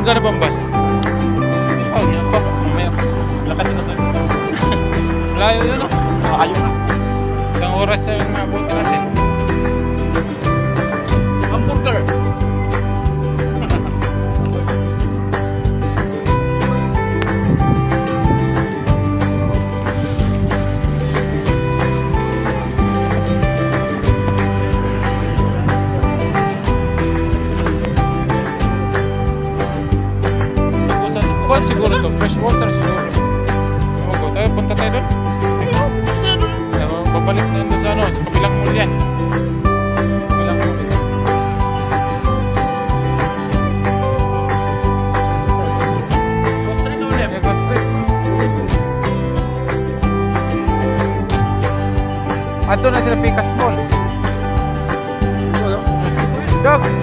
Karga na bang bus? Oh, yan pa. Mamaya. Lakad na tayo. Malayo yun, no? Ayaw na. Isang oras na yung mabuti natin. Hamburger. Kuhan siguro to, fresh water siguro. Ewan ko, tayo punta tayo doon. Babalik na doon sa ano, sa kabilang mall yan. Kabilang mall. Mega Street. Ato na sila Picas Mall. Dog!